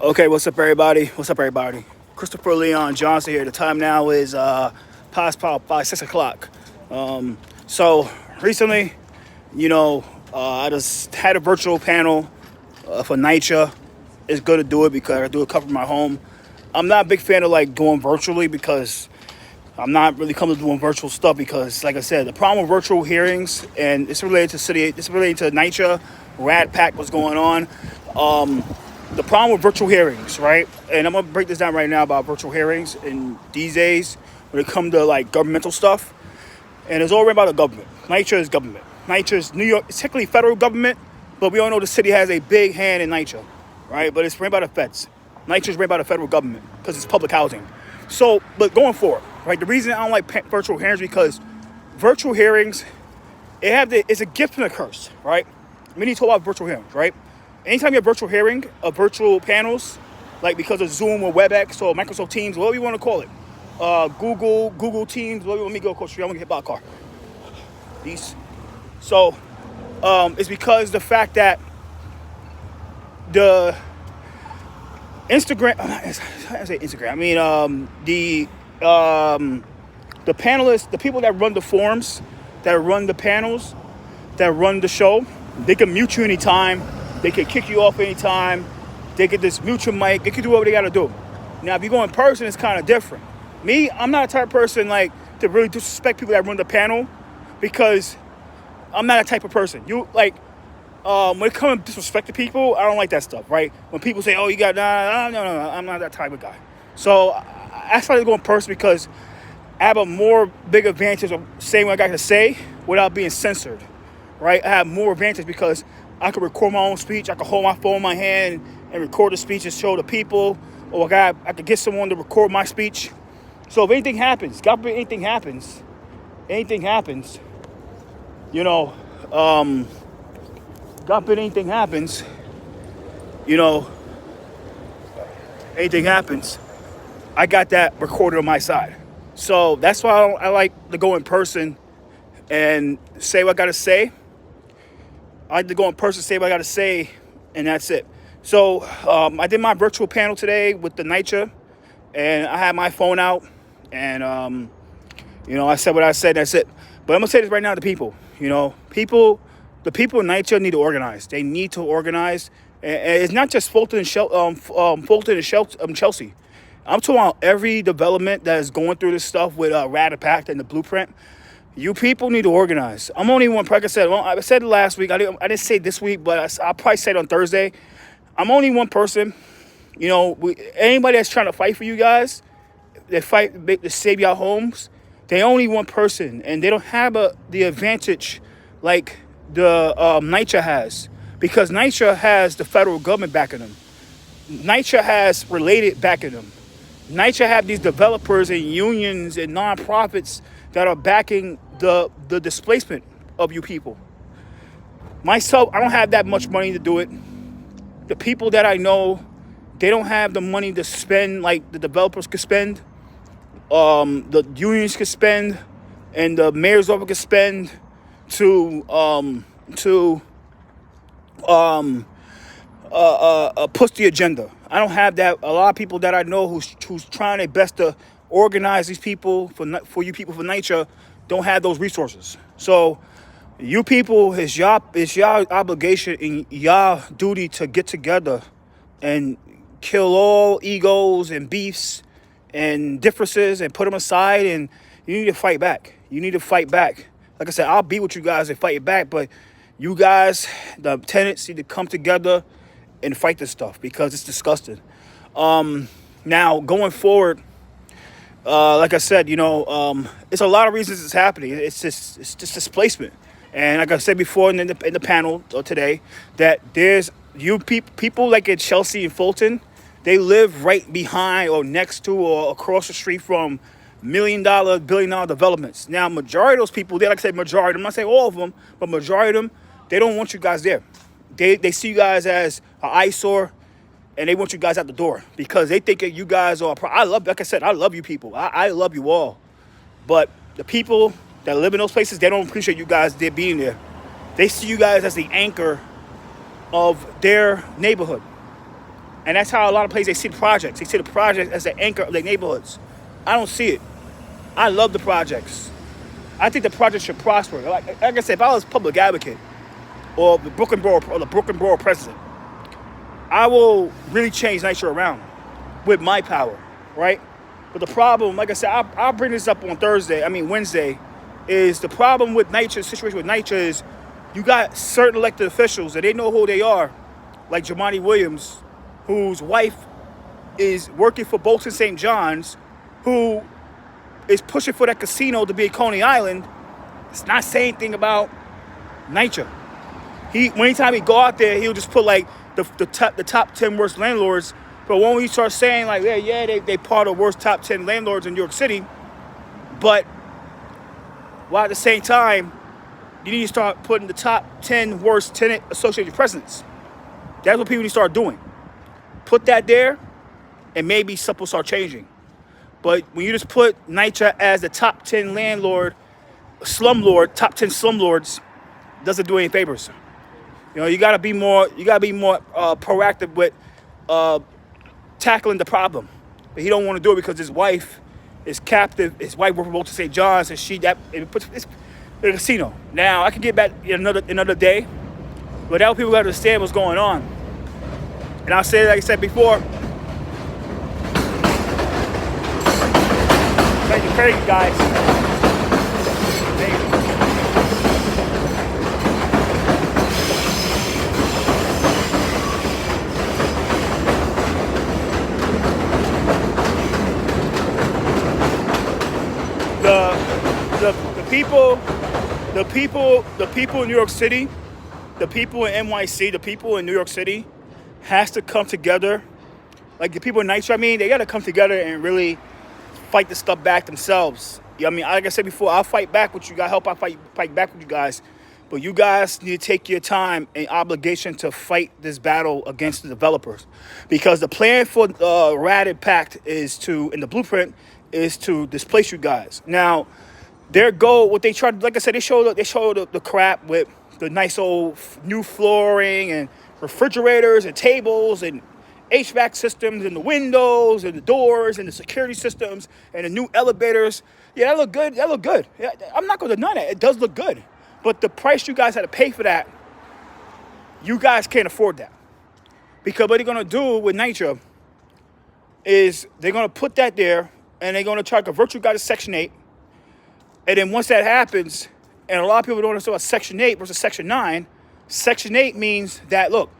Okay, what's up, everybody? What's up, everybody? Christopherleonjohnson here. The time now is past probably 6 o'clock. So recently, I just had a virtual panel for NYCHA. It's good to do it because I do a cover from my home. I'm not a big fan of like doing virtually because I'm not really coming to doing virtual stuff because, like I said, the problem with virtual hearings, and it's related to it's related to NYCHA, Rat Pack, what's going on. The problem with virtual hearings, right? And I'm gonna break this down right now about virtual hearings in these days when it comes to like governmental stuff. And it's all ran by the government. NYCHA is government. NYCHA is New York. It's technically federal government, but we all know the city has a big hand in NYCHA, right? But it's ran by the feds. NYCHA is ran by the federal government because it's public housing. So, but going forward, right? The reason I don't like virtual hearings is because virtual hearings, it's a gift and a curse, right? We need to talk about virtual hearings, right? Anytime you have virtual hearing of virtual panels, like because of Zoom or WebEx or Microsoft Teams, whatever you want to call it, Google Teams, whatever. Let me go across the street. I want to get by a car. So, it's because the fact that the Instagram, I say Instagram. I mean, the panelists, the people that run the forums, that run the panels, that run the show, they can mute you anytime. They can kick you off anytime. They can just mute your mic. They can do whatever they got to do. Now, if you go in person, it's kind of different. Me, I'm not a type of person like to really disrespect people that run the panel because I'm not a type of person. When it comes to disrespecting people, I don't like that stuff, right? When people say, "Oh, you got no," I'm not that type of guy. So I started to go in person because I have a more big advantage of saying what I got to say without being censored, right? I have more advantage because I could record my own speech. I could hold my phone in my hand and record the speech and show the people. Or I could get someone to record my speech. So if anything happens, God forbid anything happens, God forbid anything happens, I got that recorded on my side. So that's why I like to go in person and say what I got to say. I like to go in person, say what I got to say, and that's it. So I did my virtual panel today with the NYCHA, and I had my phone out, and, I said what I said, that's it. But I'm going to say this right now to people, the people in NYCHA need to organize. They need to organize. And it's not just Fulton and Chelsea. I'm talking about every development that is going through this stuff with Rat Pack and the blueprint. You people need to organize. I'm only one, like I said. Well, I said it last week. I didn't say it this week, but I'll probably say it on Thursday. I'm only one person. Anybody that's trying to fight for you guys, they fight to save your homes. They only one person, and they don't have the advantage like the NYCHA has, because NYCHA has the federal government backing them. NYCHA has related backing them. NYCHA have these developers and unions and nonprofits that are backing the displacement of you people. Myself, I don't have that much money to do it. The people that I know, they don't have the money to spend like the developers could spend, the unions could spend, and the mayor's office could spend to push the agenda. I don't have that. A lot of people that I know who's trying their best to organize these people for you people for NYCHA don't have those resources. So you people, it's your obligation and your duty to get together and kill all egos and beefs and differences and put them aside, and you need to fight back. Like I said, I'll be with you guys and fight back, but you guys, the tenants, need to come together and fight this stuff because it's disgusting. Now, going forward, like I said, it's a lot of reasons it's happening. It's just displacement. And like I said before in the panel today, that there's people like in Chelsea and Fulton, they live right behind or next to or across the street from $1 million, $1 billion developments. Now, majority of those people, they like I said, majority, I'm not saying all of them, but majority of them, they don't want you guys there. They see you guys as an eyesore, and they want you guys out the door because they think that you guys are. Like I said, I love you people. I love you all, but the people that live in those places, they don't appreciate you guys there being there. They see you guys as the anchor of their neighborhood. And that's how a lot of places they see the projects. They see the projects as the anchor of their neighborhoods. I don't see it. I love the projects. I think the projects should prosper. Like I said, if I was public advocate or the Brooklyn Borough president, I will really change NYCHA around with my power, right? But the problem, like I said, I'll bring this up on Wednesday, is the problem with NYCHA, the situation with NYCHA is you got certain elected officials that they know who they are, like Jamani Williams, whose wife is working for Bolton St. John's, who is pushing for that casino to be at Coney Island. It's not saying anything about NYCHA. Anytime he go out there, he'll just put like the top 10 worst landlords. But when we start saying like, they part of the worst top 10 landlords in New York City, but while at the same time, you need to start putting the top 10 worst tenant associated presidents. That's what people need to start doing. Put that there, and maybe stuff will start changing. But when you just put NYCHA as the top 10 top 10 slumlords, doesn't do any favors. You know, you gotta be more proactive with tackling the problem. But he don't want to do it because his wife is captive. His wife works for Bolton St. John's, and it puts it's a casino. Now I can get back another day, but now people gotta understand what's going on. And I'll say, like I said before, thank you guys. Thank you. The people in New York City, the people in NYC, the people in New York City has to come together. Like the people in NYCHA, they got to come together and really fight this stuff back themselves. You know what I mean? Like I said before, I'll fight back with you guys, fight back with you guys. But you guys need to take your time and obligation to fight this battle against the developers. Because the plan for Rad Pact in the blueprint, is to displace you guys. Now, their goal, what they tried, like I said, they showed the crap with the nice old new flooring and refrigerators and tables and HVAC systems and the windows and the doors and the security systems and the new elevators. Yeah, that looked good. Yeah, I'm not going to deny that. It does look good. But the price you guys had to pay for that, you guys can't afford that. Because what they're going to do with NYCHA is they're going to put that there and they're going to try to convert you guys to Section 8. And then once that happens, and a lot of people don't understand about Section 8 versus Section 9, Section 8 means that, look,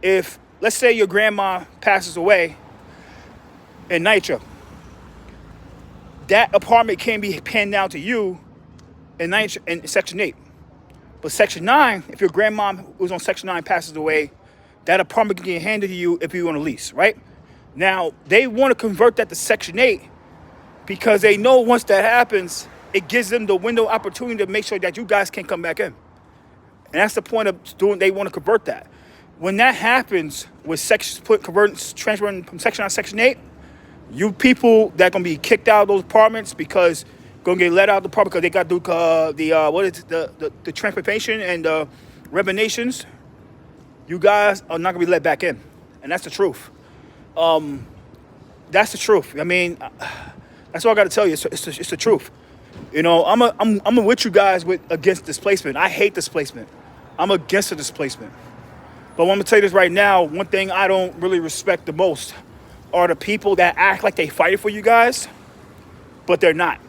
if, let's say your grandma passes away in NYCHA, that apartment can be panned down to you in Section 8. But Section 9, if your grandma who's on Section 9 passes away, that apartment can get handed to you if you want to lease, right? Now, they want to convert that to Section 8 because they know once that happens, it gives them the window opportunity to make sure that you guys can come back in. And that's the point of doing, they want to convert that. When that happens, with transferring from Section 9 to Section 8, you people that are going to be kicked out of those apartments because going to get let out of the apartment because they got to do the transportation and the revenations, you guys are not going to be let back in. And that's the truth. That's the truth. That's all I got to tell you. It's the truth. You know, I'm with you guys against displacement. I hate displacement. I'm against the displacement. But I'm going to tell you this right now, one thing I don't really respect the most are the people that act like they fighting for you guys, but they're not.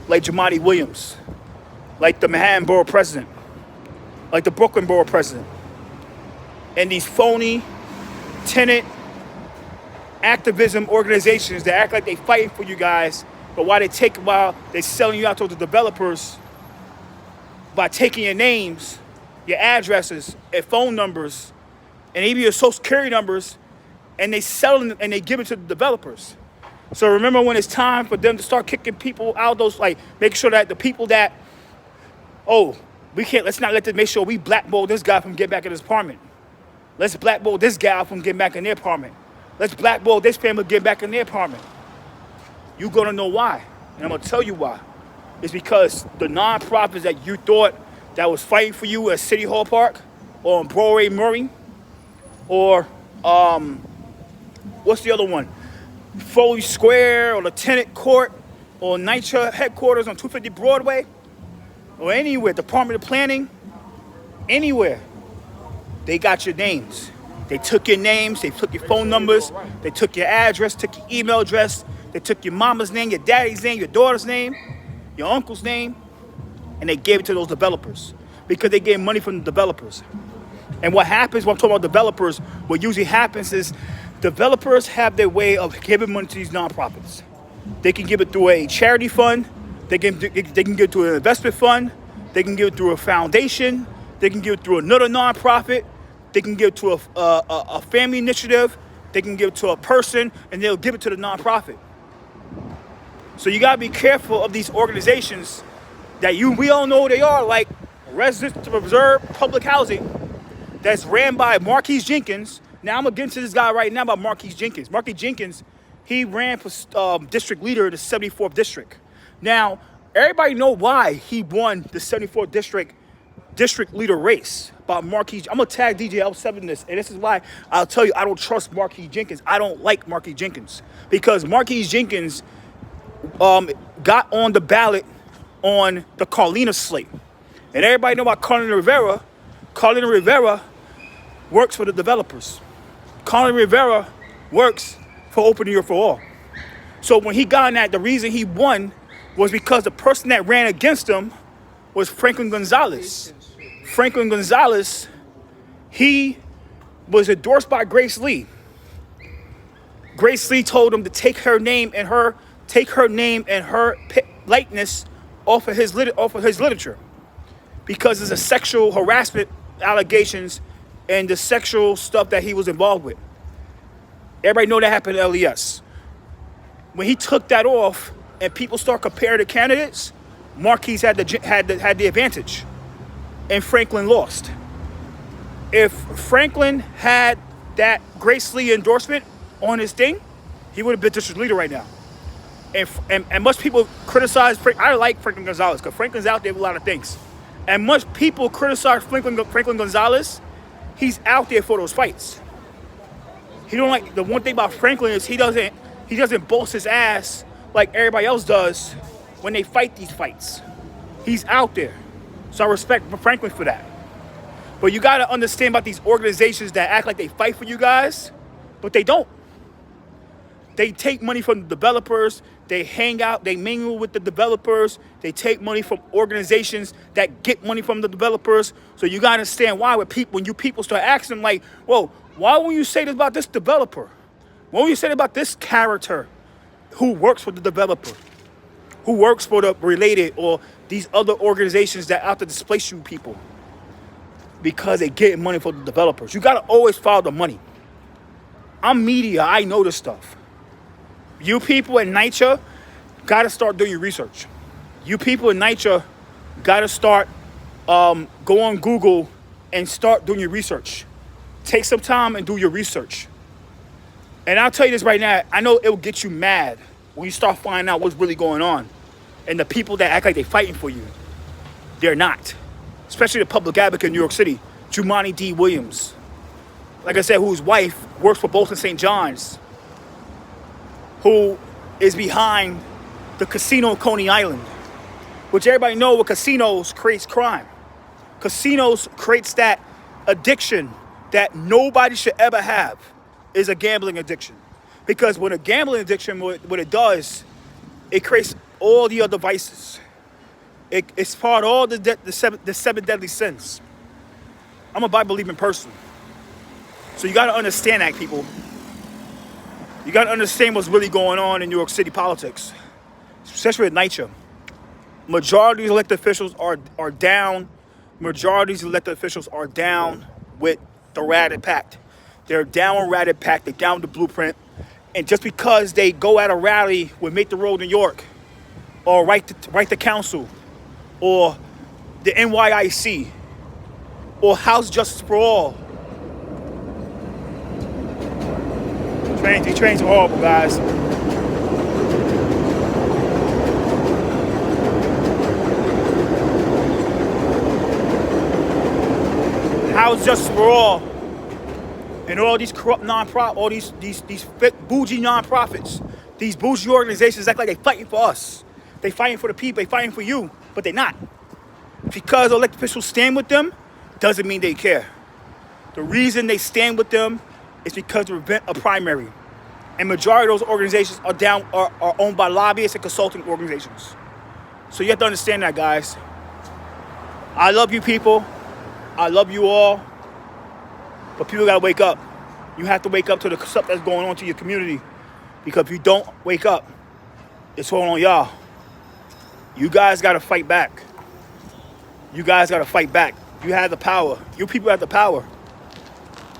Like Jamani Williams, like the Manhattan Borough president, like the Brooklyn Borough president. And these phony tenant activism organizations that act like they fighting for you guys, but while they're selling you out to the developers by taking your names, your addresses, and phone numbers, and even your social security numbers, and they sell them and they give it to the developers. So remember when it's time for them to start kicking people out, make sure that the people that, let's not let them make sure we blackball this guy from getting back in his apartment. Let's blackball this guy from getting back in their apartment. Let's blackball this family getting back in their apartment. You're going to know why. And I'm going to tell you why. It's because the nonprofits that you thought that was fighting for you at City Hall Park or on Broadway Murray or what's the other one? Foley Square or Lieutenant Court or NYCHA headquarters on 250 Broadway or anywhere, Department of Planning, anywhere. They got your names. They took your names, they took your phone numbers, they took your address, took your email address, they took your mama's name, your daddy's name, your daughter's name, your uncle's name, and they gave it to those developers because they gave money from the developers. And what happens when I'm talking about developers, what usually happens is developers have their way of giving money to these nonprofits. They can give it through a charity fund, they can give it to an investment fund, they can give it through a foundation, they can give it through another nonprofit, they can give it to a family initiative, they can give it to a person, and they'll give it to the nonprofit. So you gotta be careful of these organizations that we all know they are, like Residents to Preserve Public Housing, that's ran by Marquise Jenkins. Now I'm gonna get into this guy right now about Marquise Jenkins. Marquise Jenkins, he ran for district leader in the 74th district. Now, everybody know why he won the 74th district leader race. About Marquise, I'm gonna tag DJ L7 in this, and this is why I'll tell you I don't trust Marquise Jenkins. I don't like Marquise Jenkins because Marquise Jenkins got on the ballot on the Carlina slate, and everybody know about Carlina Rivera. Carlina Rivera works for the developers. Carlina Rivera works for Open New York for All. So when he got on that, the reason he won was because the person that ran against him was Franklin Gonzalez. Franklin Gonzalez, he was endorsed by Grace Lee. Grace Lee told him to take her name and her likeness off of his literature because it's a sexual harassment allegations and the sexual stuff that he was involved with. Everybody know that happened at LES. When he took that off and people start comparing the candidates, Marquise had the advantage, and Franklin lost. If Franklin had that Grace Lee endorsement on his thing, he would have been district leader right now. And most people criticize I like Franklin Gonzalez because Franklin's out there with a lot of things. And much people criticize Franklin Gonzalez. He's out there for those fights. He don't like the one thing about Franklin is he doesn't boast his ass like everybody else does when they fight these fights. He's out there. So I respect Franklin for that. But you gotta understand about these organizations that act like they fight for you guys, but they don't. They take money from the developers, they hang out, they mingle with the developers, they take money from organizations that get money from the developers. So you gotta understand why when you people start asking them like, whoa, why won't you say this about this developer? Why won't you say about this character who works for the developer? Who works for the related or these other organizations that out to displace you people? Because they get money from the developers. You gotta always follow the money. I'm media, I know this stuff. You people in NYCHA gotta start doing your research. You people in NYCHA gotta start go on Google and start doing your research. Take some time and do your research. And I'll tell you this right now, I know it will get you mad when you start finding out what's really going on. And the people that act like they're fighting for you, they're not. Especially the public advocate in New York City, Jumaane D. Williams. Like I said, whose wife works for Bolton St. John's, who is behind the casino in Coney Island, which everybody knows what casinos creates crime. Casinos creates that addiction that nobody should ever have, is a gambling addiction. Because when a gambling addiction, what it does, it creates all the other vices. It's part of all the seven deadly sins. I'm a Bible-believing person. So you got to understand that, people. You got to understand what's really going on in New York City politics, especially with NYCHA. Majority of elected officials are down. Majority of elected officials are down with the Ratted Pact. They're down with Ratted Pact. They're down with the blueprint. And just because they go at a rally with Make the Road New York, or Right to Council, or the NYIC, or House Justice for All. These trains are horrible, guys. House Justice for All, and all these corrupt non-profit, all these fake bougie non-profits, these bougie organizations act like they fighting for us. They fighting for the people, they fighting for you, but they're not. Because elected officials stand with them, doesn't mean they care. The reason they stand with them is because to prevent a primary. And majority of those organizations are owned by lobbyists and consulting organizations. So you have to understand that, guys. I love you people. I love you all. But people gotta wake up. You have to wake up to the stuff that's going on to your community. Because if you don't wake up, it's all on y'all. You guys gotta fight back. You guys gotta fight back. You have the power. You people have the power.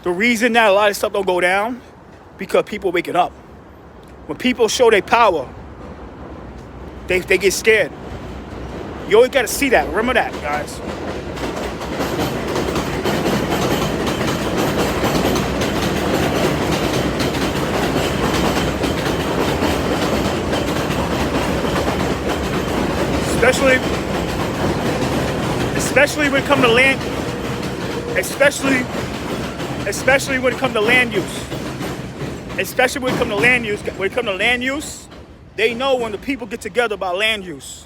The reason that a lot of stuff don't go down, because people are waking up. When people show their power, they get scared. You always gotta see that. Remember that, guys. Especially when it comes to land, especially when it comes to land use. Especially when it comes to land use, they know when the people get together about land use.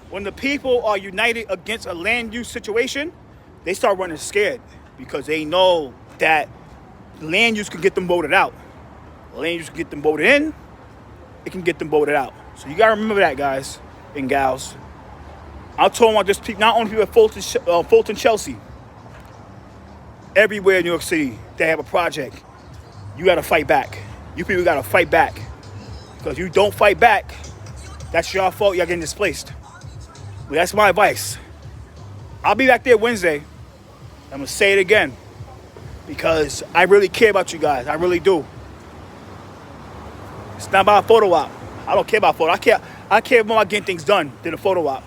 When the people are united against a land use situation, they start running scared because they know that land use can get them voted out. Land use can get them voted in, it can get them voted out. So you gotta remember that, guys and gals. I'm talking about just not only people at Fulton, Chelsea, everywhere in New York City, they have a project. You gotta fight back. You people gotta fight back. Because you don't fight back, that's your fault, you're getting displaced. But that's my advice. I'll be back there Wednesday. I'm gonna say it again. Because I really care about you guys. I really do. It's not about a photo op. I don't care about photo. I care more about getting things done than a photo op.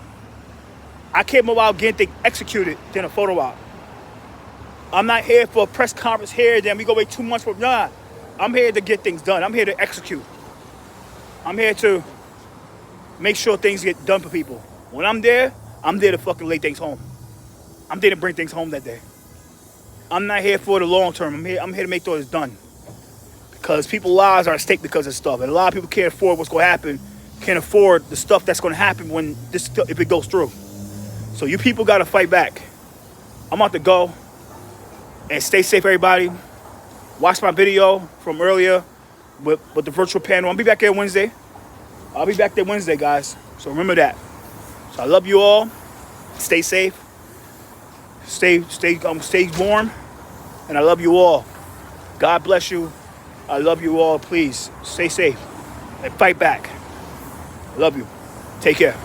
I care more about getting things executed than a photo op. I'm not here for a press conference here, then we go wait 2 months for nah. I'm here to get things done. I'm here to execute. I'm here to make sure things get done for people. When I'm there to fucking lay things home. I'm there to bring things home that day. I'm not here for the long term. I'm here to make sure it's done. Because people's lives are at stake because of stuff. And a lot of people can't afford what's going to happen. Can't afford the stuff that's going to happen when if it goes through. So you people got to fight back. I'm about to go. And stay safe, everybody. Watch my video from earlier with the virtual panel. I'll be back there Wednesday. I'll be back there Wednesday, guys. So remember that. So I love you all. Stay safe. Stay warm. And I love you all. God bless you. I love you all. Please stay safe and fight back. I love you. Take care.